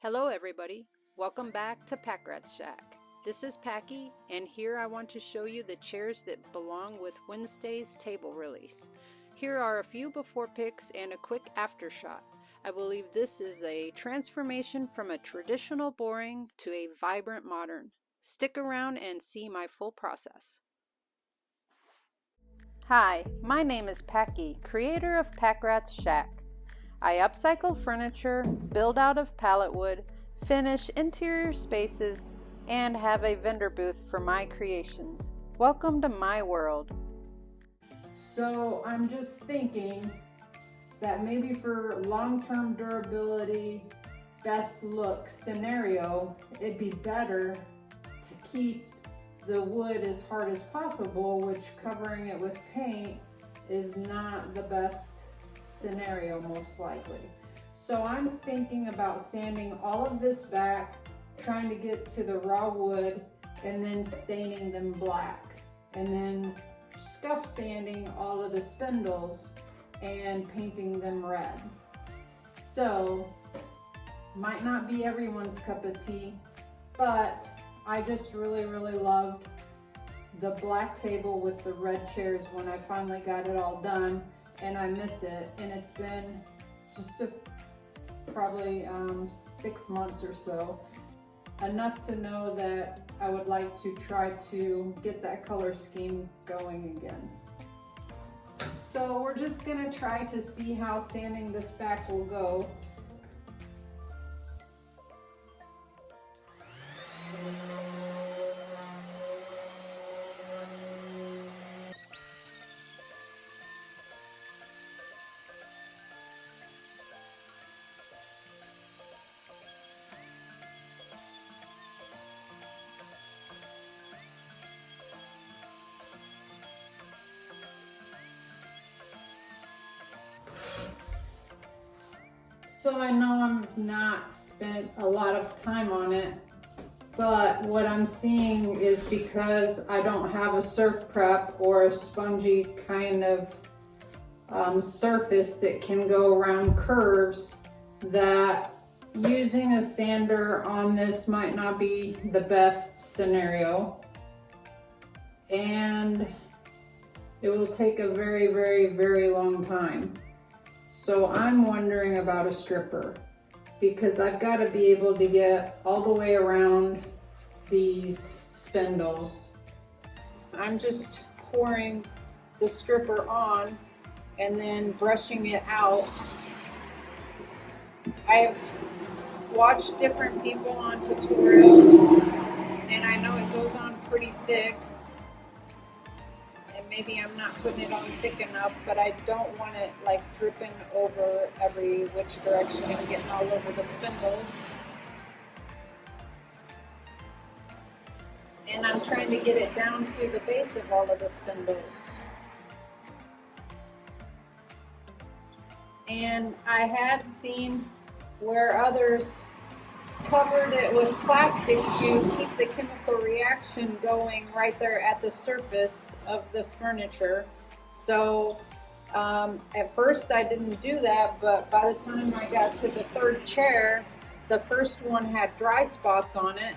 Hello everybody, welcome back to Packrat's Shack. This is Packy, and here I want to show you the chairs that belong with Wednesday's table release. Here are a few before pics and a quick after shot. I believe this is a transformation from a traditional boring to a vibrant modern. Stick around and see my full process. Hi, my name is Packy, creator of Packrat's Shack. I upcycle furniture, build out of pallet wood, finish interior spaces, and have a vendor booth for my creations. Welcome to my world. So I'm just thinking that maybe for long-term durability, best look scenario, it'd be better to keep the wood as hard as possible, which covering it with paint is not the best scenario most likely. So I'm thinking about sanding all of this back, trying to get to the raw wood, and then staining them black, and then scuff sanding all of the spindles and painting them red. So might not be everyone's cup of tea, but I just really loved the black table with the red chairs when I finally got it all done, and I miss it. And it's been just probably 6 months or so, enough to know that I would like to try to get that color scheme going again. So we're just gonna try to see how sanding this back will go. So I know I'm not spent a lot of time on it, but what I'm seeing is because I don't have a surf prep or a spongy kind of surface that can go around curves, that using a sander on this might not be the best scenario. And it will take a very long time. So I'm wondering about a stripper, because I've got to be able to get all the way around these spindles. I'm just pouring the stripper on and then brushing it out. I've watched different people on tutorials, and I know it goes on pretty thick. Maybe I'm not putting it on thick enough, but I don't want it like dripping over every which direction and getting all over the spindles. And I'm trying to get it down to the base of all of the spindles. And I had seen where others covered it with plastic to keep the chemical reaction going right there at the surface of the furniture. So at first I didn't do that, but by the time I got to the third chair, the first one had dry spots on it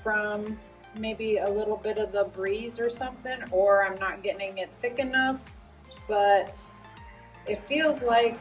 from maybe a little bit of the breeze or something, or I'm not getting it thick enough, but it feels like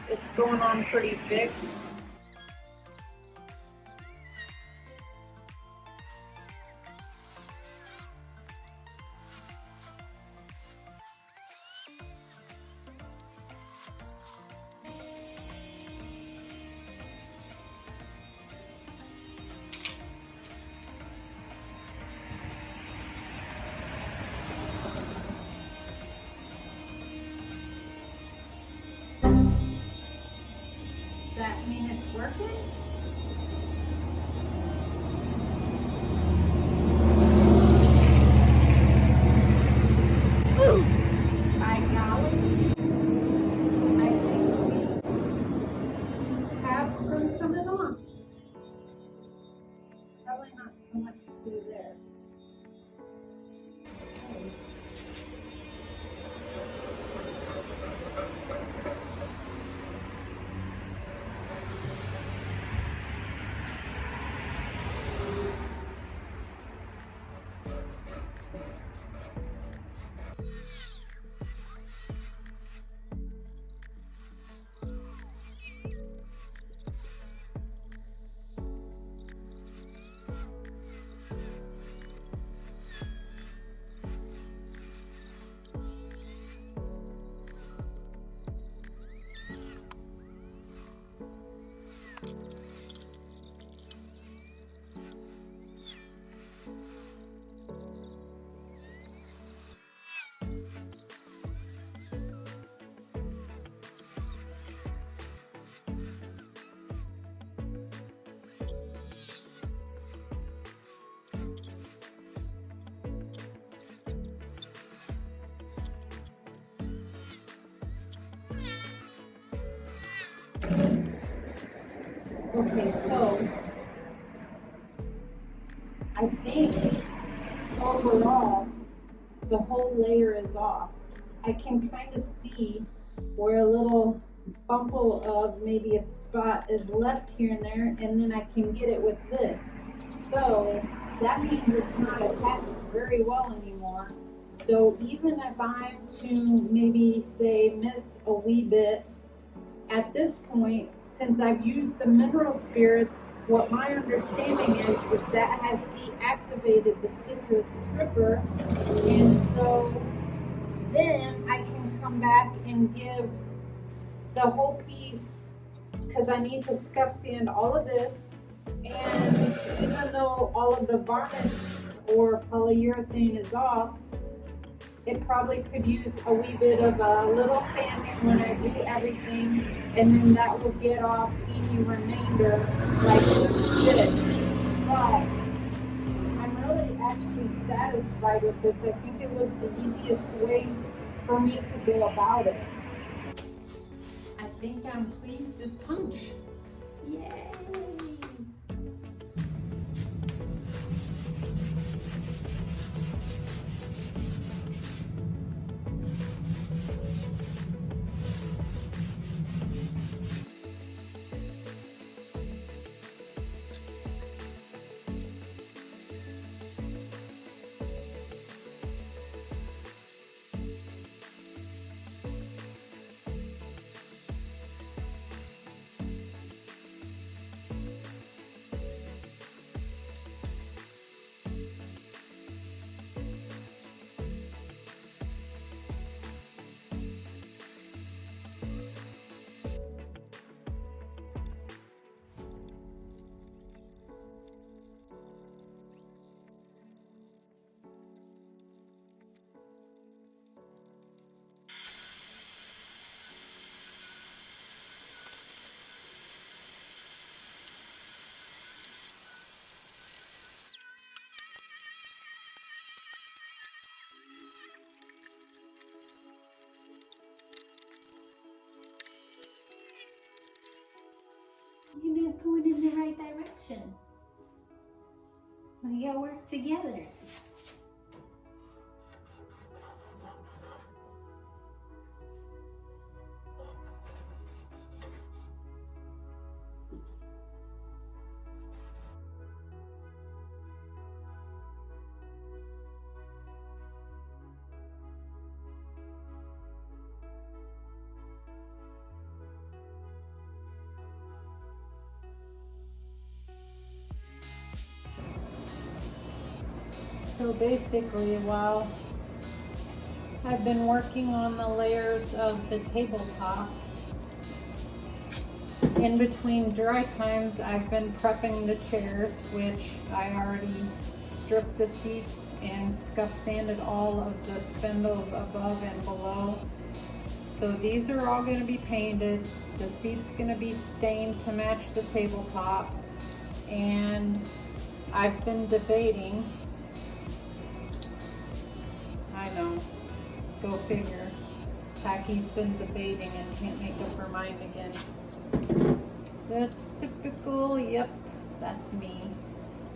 it's going on pretty thick. That means Okay, so I think overall the whole layer is off. I can kind of see where a little bumple of maybe a spot is left here and there, and then I can get it with this. So that means it's not attached very well anymore. So even if I'm to maybe say miss a wee bit, at this point, since I've used the mineral spirits, what my understanding is that has deactivated the citrus stripper, and so then I can come back and give the whole piece, because I need to scuff sand all of this, and even though all of the varnish or polyurethane is off, it probably could use a wee bit of a little sanding when I do everything, and then that will get off any remainder like this. But I'm really actually satisfied with this. I think it was the easiest way for me to go about it. I think I'm pleased as punch. Yay! You're not going in the right direction. We gotta work together. So basically, while I've been working on the layers of the tabletop, in between dry times I've been prepping the chairs, which I already stripped the seats and scuff sanded all of the spindles above and below. So these are all going to be painted. The seat's going to be stained to match the tabletop, and I've been debating. I know, go figure. Packy's been debating and can't make up her mind again. That's typical, yep, that's me.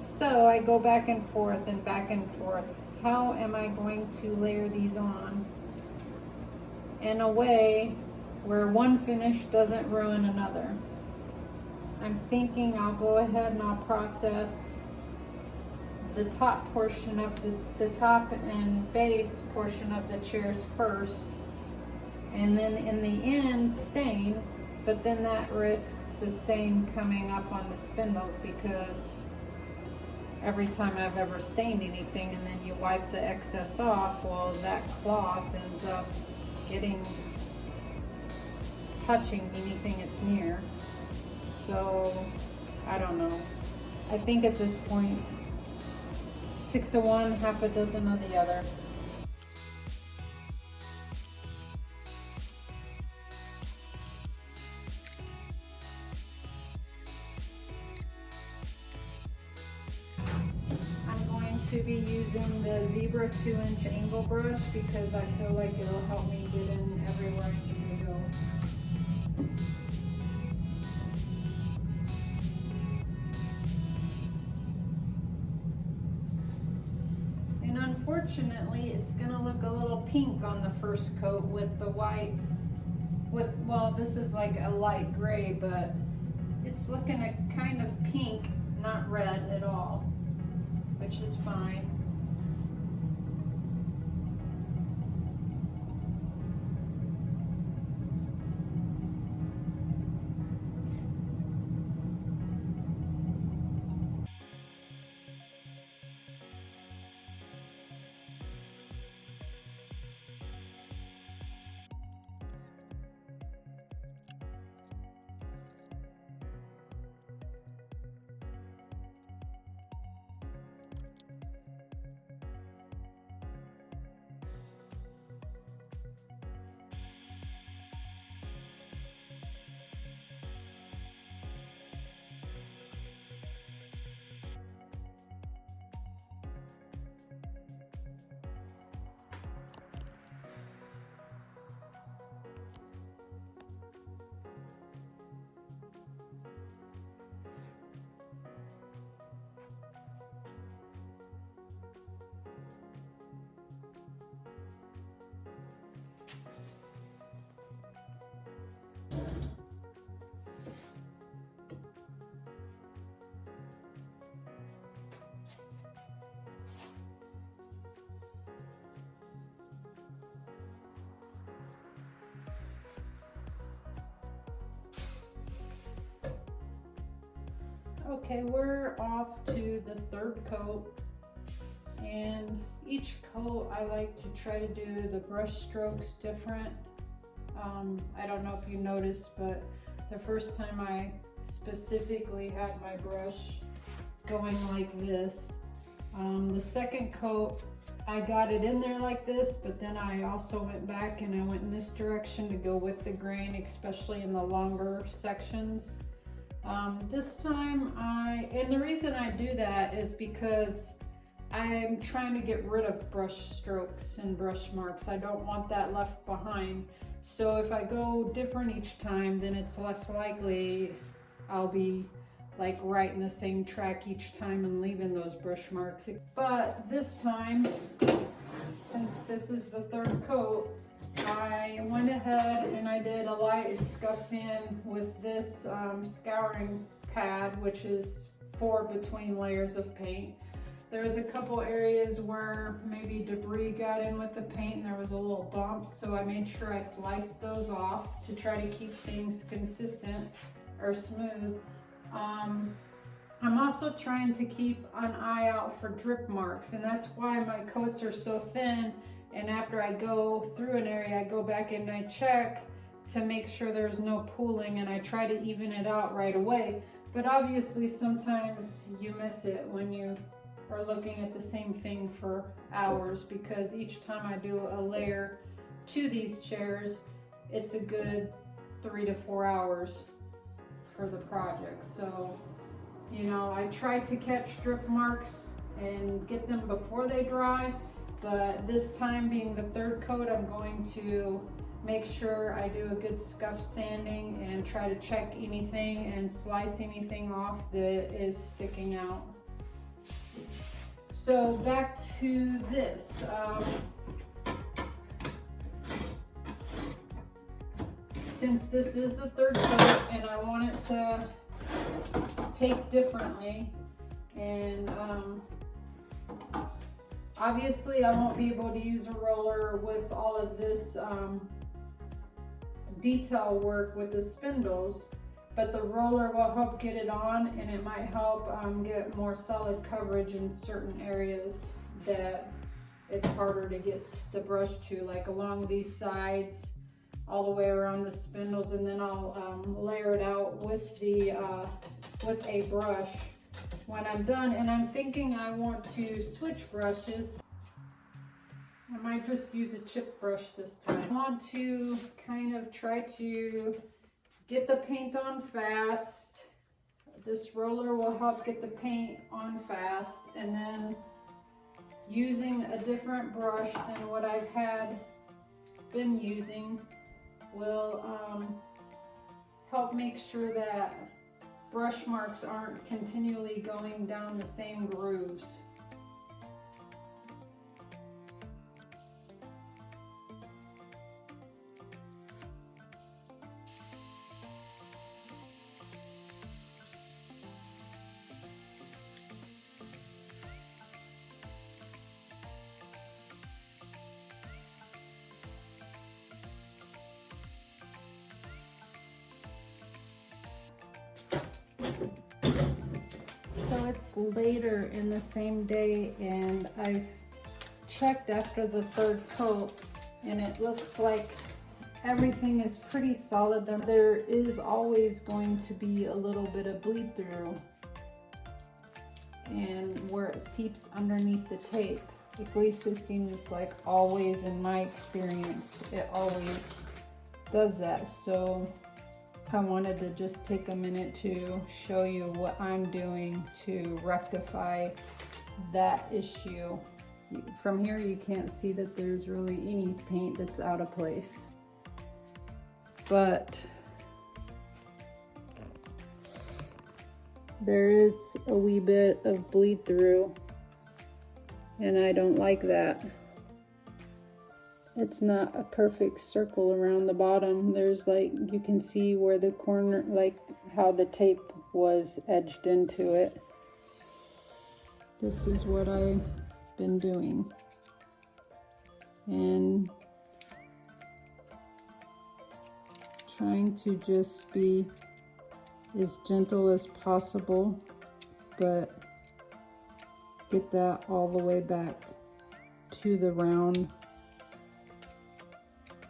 So I go back and forth and back and forth. How am I going to layer these on in a way where one finish doesn't ruin another? I'm thinking I'll go ahead and I'll process the top portion of the top and base portion of the chairs first, and then in the end stain, but then that risks the stain coming up on the spindles, because every time I've ever stained anything and then you wipe the excess off, well, that cloth ends up touching anything it's near. So I don't know. I think at this point, 6 of one, half a dozen of the other. I'm going to be using the Zebra 2-inch angle brush because I feel like it'll help me get in everywhere I need to go. unfortunately it's gonna look a little pink on the first coat with the white, well, this is like a light gray, but it's looking a kind of pink, not red at all, which is fine. Okay, we're off to the third coat, and each coat I like to try to do the brush strokes different. I don't know if you noticed, but the first time I specifically had my brush going like this. The second coat I got it in there like this, but then I also went back and I went in this direction to go with the grain, especially in the longer sections. This time and the reason I do that is because I'm trying to get rid of brush strokes and brush marks. I don't want that left behind. So if I go different each time, then it's less likely I'll be like right in the same track each time and leaving those brush marks. But this time, since this is the third coat, I went ahead and I did a light scuff sand with this scouring pad, which is for between layers of paint. There was a couple areas where maybe debris got in with the paint and there was a little bump, so I made sure I sliced those off to try to keep things consistent or smooth. I'm also trying to keep an eye out for drip marks, and that's why my coats are so thin, and after I go through an area I go back and I check to make sure there's no pooling, and I try to even it out right away. But obviously sometimes you miss it when you are looking at the same thing for hours, because each time I do a layer to these chairs, it's a good 3 to 4 hours for the project. So, you know, I try to catch drip marks and get them before they dry, but this time being the third coat, I'm going to make sure I do a good scuff sanding and try to check anything and slice anything off that is sticking out. So back to this. Since this is the third coat and I want it to take differently, and obviously I won't be able to use a roller with all of this detail work with the spindles, but the roller will help get it on, and it might help get more solid coverage in certain areas that it's harder to get the brush to, like along these sides, all the way around the spindles, and then I'll layer it out with the with a brush when I'm done. And I'm thinking I want to switch brushes. I might just use a chip brush this time. I want to kind of try to get the paint on fast. This roller will help get the paint on fast, and then using a different brush than what I've been using will help make sure that brush marks aren't continually going down the same grooves. it's later in the same day and I've checked after the third coat and it looks like everything is pretty solid. There is always going to be a little bit of bleed through and where it seeps underneath the tape. At least it seems like always, in my experience, it always does that. So I wanted to just take a minute to show you what I'm doing to rectify that issue. From here you can't see that there's really any paint that's out of place, but there is a wee bit of bleed through and I don't like that. It's not a perfect circle around the bottom. There's like, you can see where the corner, like how the tape was edged into it. This is what I've been doing. And trying to just be as gentle as possible, but get that all the way back to the round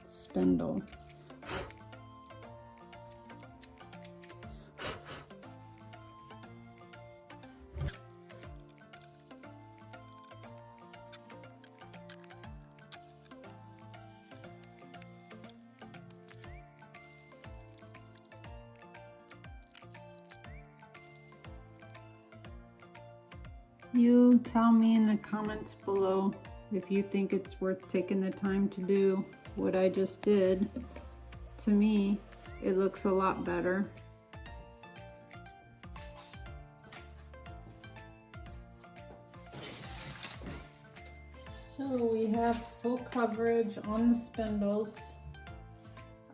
spindle. You tell me in the comments below if you think it's worth taking the time to do what I just did. To me, it looks a lot better. So we have full coverage on the spindles.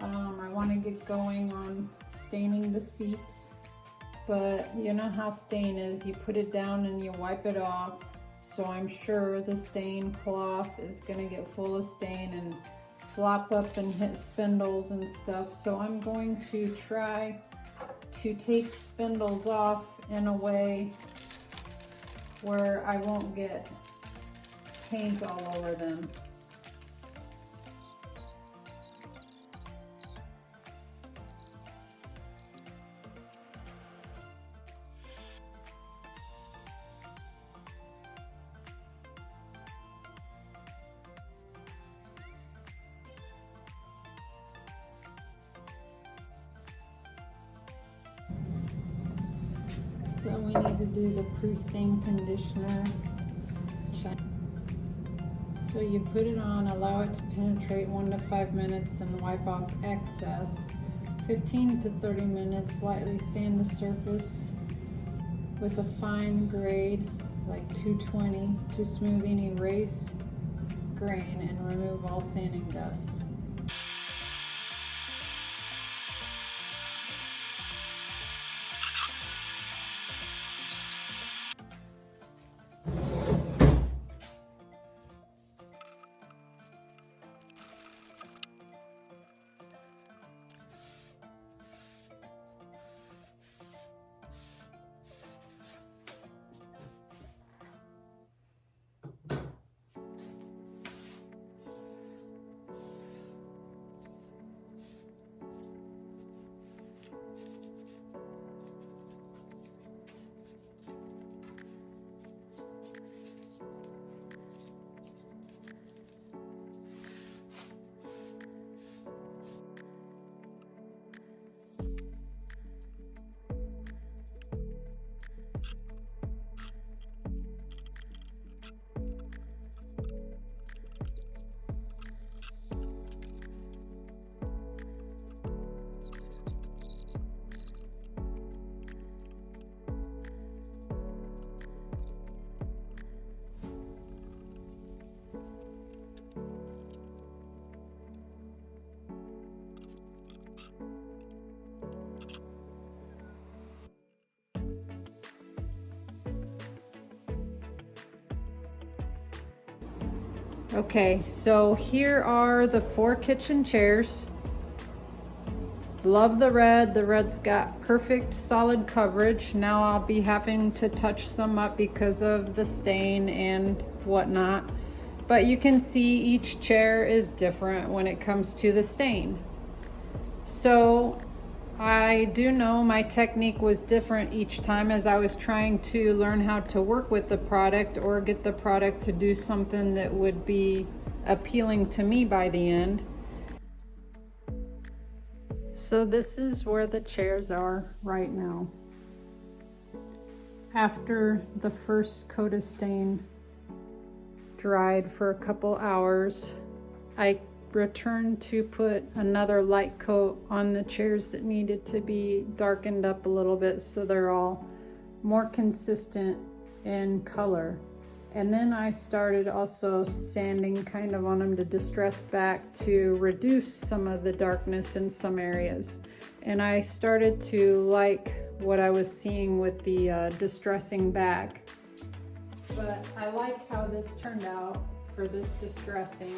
I want to get going on staining the seats. But you know how stain is, you put it down and you wipe it off. So I'm sure the stain cloth is gonna get full of stain and flop up and hit spindles and stuff. So I'm going to try to take spindles off in a way where I won't get paint all over them. So we need to do the pre-stain conditioner. So you put it on, allow it to penetrate 1 to 5 minutes and wipe off excess. 15 to 30 minutes, lightly sand the surface with a fine grade like 220 to smooth any raised grain and remove all sanding dust. Okay, so here are the 4 kitchen chairs. Love the red. The red's got perfect solid coverage. Now I'll be having to touch some up because of the stain and whatnot. But you can see each chair is different when it comes to the stain. So I do know my technique was different each time as I was trying to learn how to work with the product or get the product to do something that would be appealing to me by the end. So this is where the chairs are right now. After the first coat of stain dried for a couple hours, I returned to put another light coat on the chairs that needed to be darkened up a little bit so they're all more consistent in color. And then I started also sanding kind of on them to distress back to reduce some of the darkness in some areas. And I started to like what I was seeing with the distressing back. But I like how this turned out for this distressing.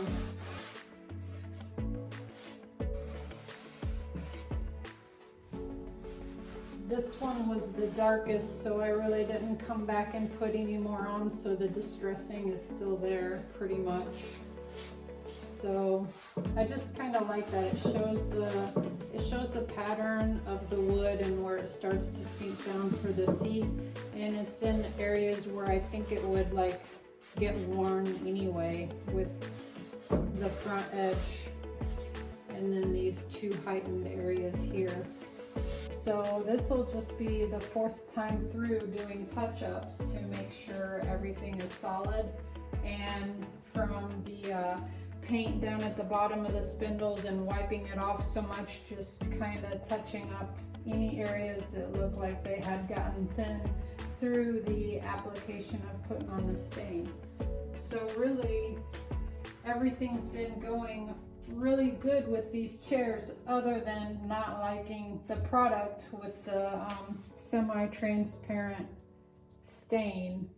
This one was the darkest, so I really didn't come back and put any more on, so the distressing is still there pretty much. So I just kind of like that. It shows the pattern of the wood and where it starts to sink down for the seat, and it's in areas where I think it would like get worn anyway with the front edge, and then these two heightened areas here. So this will just be the 4th time through doing touch-ups to make sure everything is solid, and from the paint down at the bottom of the spindles and wiping it off so much, just kind of touching up any areas that look like they had gotten thin through the application of putting on the stain. So really everything's been going really good with these chairs, other than not liking the product with the semi-transparent stain.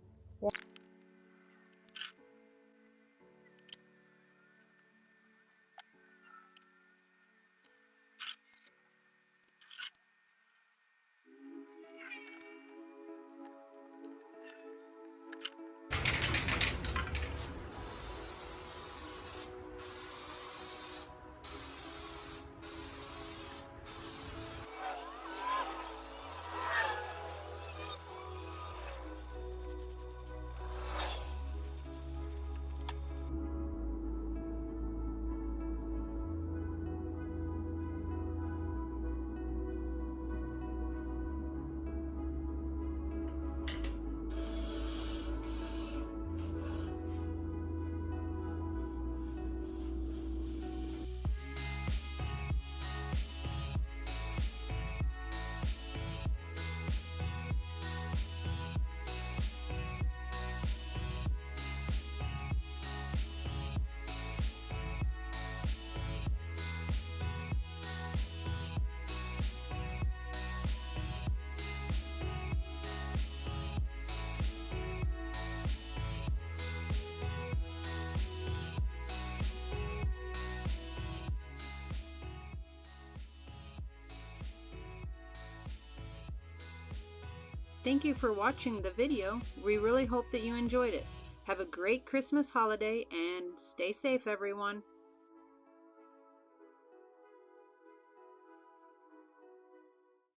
Thank you for watching the video. We really hope that you enjoyed it. Have a great Christmas holiday and stay safe, everyone.